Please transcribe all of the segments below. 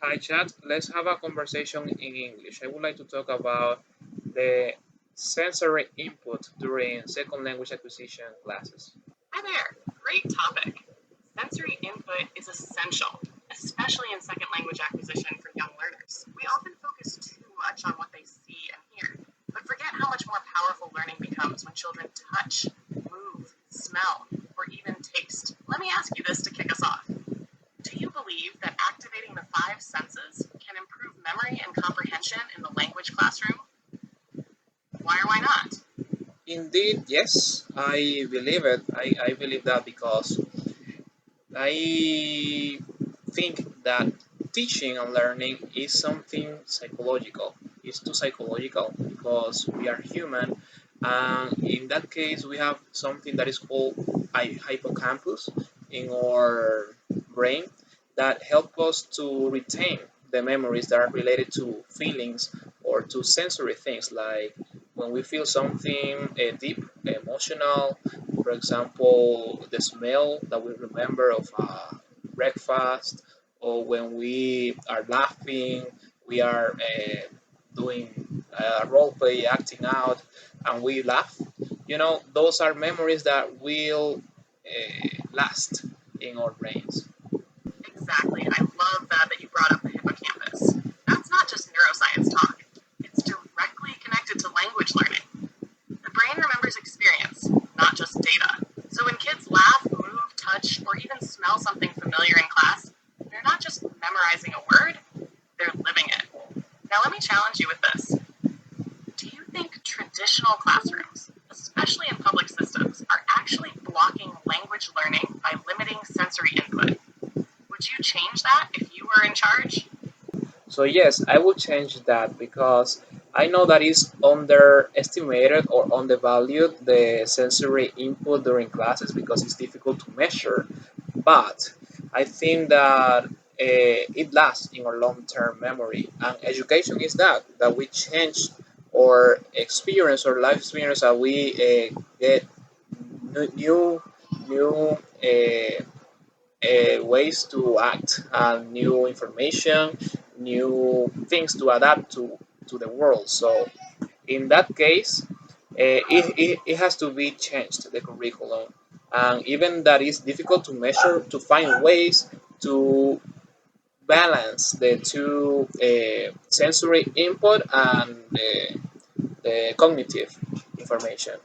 Hi, chat. Let's have a conversation in English. I would like to talk about the sensory input during second language acquisition classes. Hi there, great topic. Sensory input is essential, especially in second language acquisition for young learners. We often focus too much on what they see and hear, but forget how much more powerful learning becomes when children touch, move, smell, or even taste. Let me ask you this to kick us off. Do you believe that activating the five senses can improve memory and comprehension in the language classroom? Why or why not? Indeed, yes, I believe it. I believe that because I think that teaching and learning is something psychological. It's too psychological because we are human, and in that case, we have something that is called a hippocampus in our brain that help us to retain the memories that are related to feelings or to sensory things like when we feel something deep, emotional, for example, the smell that we remember of breakfast, or when we are laughing, we are doing role play, acting out, and we laugh. Those are memories that will last in our brains. Exactly. I love that you brought up the hippocampus. That's not just neuroscience talk. It's directly connected to language learning. The brain remembers experience, not just data. So when kids laugh, move, touch, or even smell something familiar in class, they're not just memorizing a word, they're living it. Now let me challenge you with this. Do you think traditional classrooms, especially in public systems, are actually blocking language learning by limiting sensory input? Would you change that if you were in charge? So yes, I will change that because I know that is underestimated or undervalued the sensory input during classes because it's difficult to measure. But I think that it lasts in our long-term memory. And education is that we change our experience or life experience, that we get new ways to act and new information, new things to adapt to the world. So in that case, it has to be changed, the curriculum. And even that is difficult to measure, to find ways to balance the two sensory input and the cognitive information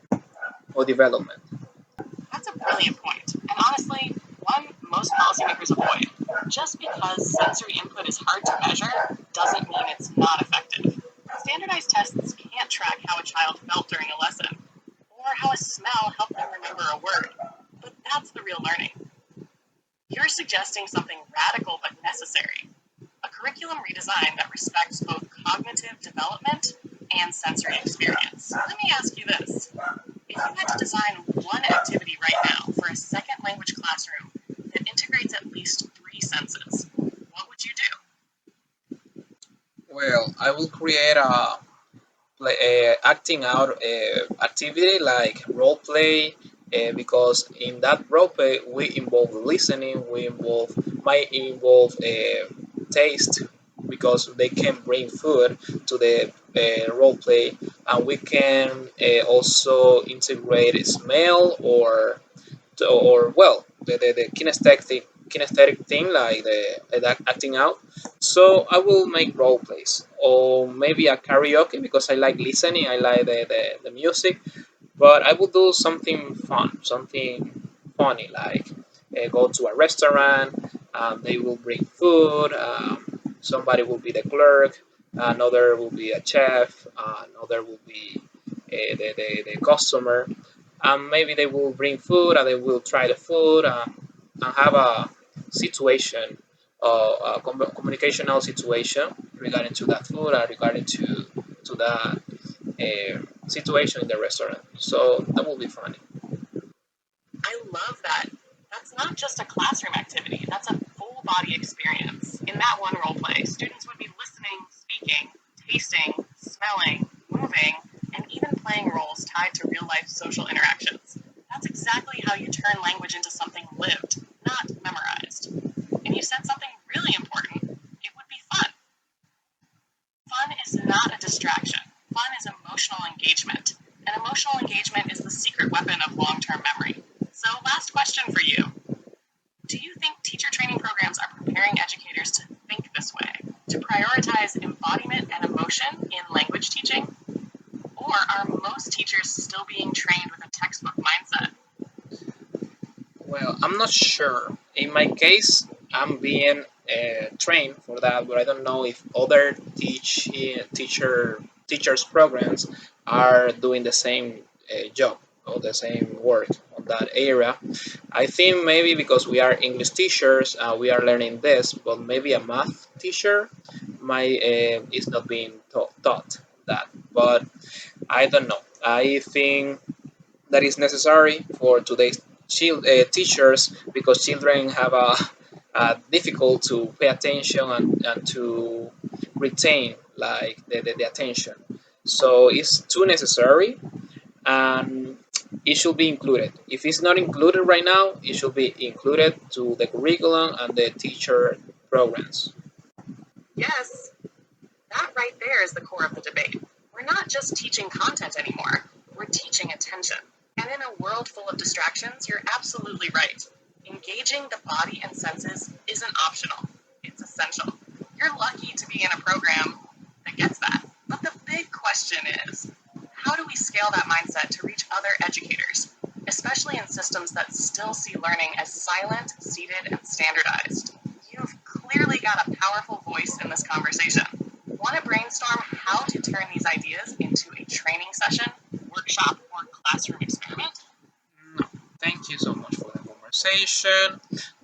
or development. That's a brilliant point, and honestly, one most policymakers avoid. Just because sensory input is hard to measure doesn't mean it's not effective. Standardized tests can't track how a child felt during a lesson, or how a smell helped them remember a word, but that's the real learning. You're suggesting something radical but necessary, a curriculum redesign that respects both cognitive development and sensory experience. Let me ask you this. If you had to design one activity right now for a second language classroom that integrates at least three senses, what would you do? Well, I will create acting out activity like role play, because in that role play we involve listening, we involve might involve taste because they can bring food to the role play, and we can also integrate smell or well the kinesthetic thing like the acting out. So I will make role plays or maybe a karaoke because I like listening, I like the music, but I will do something fun, something funny like go to a restaurant. They will bring food. Somebody will be the clerk, another will be a chef, another will be the customer, and maybe they will bring food and they will try the food, and have a situation, a communicational situation regarding to that food and regarding to that situation in the restaurant. So that will be funny. I love that. That's not just a classroom activity, that's a full body experience. In that one role play, students would be listening, speaking, tasting, smelling, moving, and even playing roles tied to real life social interactions. That's exactly how you turn language into something lived, not memorized. And you said something really important. It would be is not a distraction. Fun is emotional engagement. And emotional engagement is the secret weapon of long-term memory. So last question for you. Do you think teacher training programs are preparing educators to think this way, to prioritize embodiment and emotion in language teaching? Or are most teachers still being trained with a textbook mindset? Well, I'm not sure. In my case, I'm being trained for that, but I don't know if other teachers programs are doing the same job or the same work on that area. I think maybe because we are English teachers, we are learning this, but maybe a math teacher might is not being taught that. But I don't know. I think that is necessary for today's teachers because children have a difficult to pay attention and to retain like the attention. So it's too necessary and it should be included. If it's not included right now, it should be included to the curriculum and the teacher programs. Yes, that right there is the core of the debate. We're not just teaching content anymore, we're teaching attention. And in a world full of distractions, you're absolutely right. Engaging the body and senses isn't optional, it's essential. You're lucky to be in a program that gets that. But the big question is, how do we scale that mindset to reach other educators, especially in systems that still see learning as silent, seated, and standardized? You've clearly got a powerful voice in this conversation. Want to brainstorm how to turn these ideas into a training session, workshop, or classroom experiment? No, thank you so much for the conversation.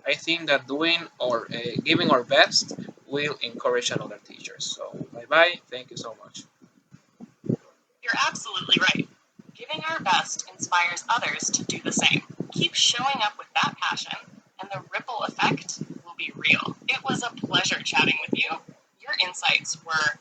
I think that doing or giving our best will encourage another teachers. So bye bye. Thank you so much. You're absolutely right. Giving our best inspires others to do the same. Keep showing up with that passion, and the ripple effect will be real. It was a pleasure chatting with you. Your insights were